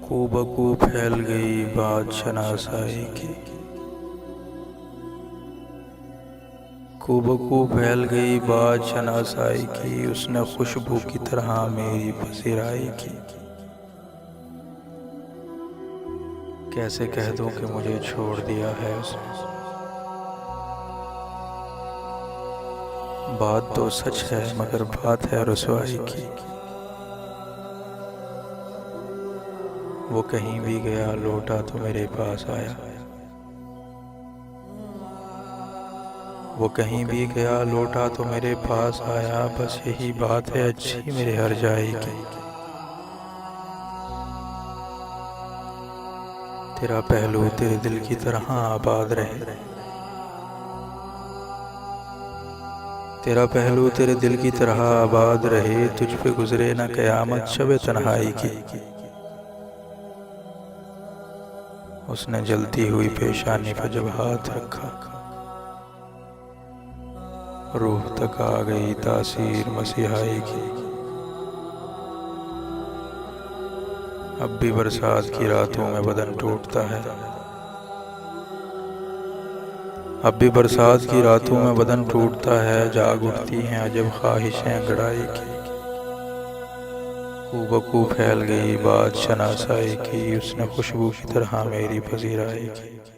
कूबकू फैल गई बात शनासाई की। कूबकू फैल गई बात शनासाई की, उसने खुशबू की तरह मेरी पसीराई की। कैसे कह दूं कि मुझे छोड़ दिया है उसने। बात तो सच है मगर बात है रुसवाई की। वो कहीं भी गया लौटा तो मेरे पास आया। वो कहीं भी गया लौटा तो मेरे पास आया। बस यही बात है अच्छी मेरे हर जाई की। तेरा पहलू तेरे दिल की तरह आबाद रहे। तेरा पहलू तेरे दिल की तरह आबाद रहे। तुझ पे गुजरे न क़यामत शब तन्हाई की। उसने जलती हुई पेशानी पर जब हाथ रखा, रूह तक आ गई तासीर मसीहाई की। अब भी बरसात की रातों में बदन टूटता है। अब भी बरसात की रातों में बदन टूटता है। जाग उठती हैं अजब ख्वाहिशें गड़ाई की। कूबकू फैल गई बात शनासाई की, उसने खुशबू की तरह मेरी पजीराई की।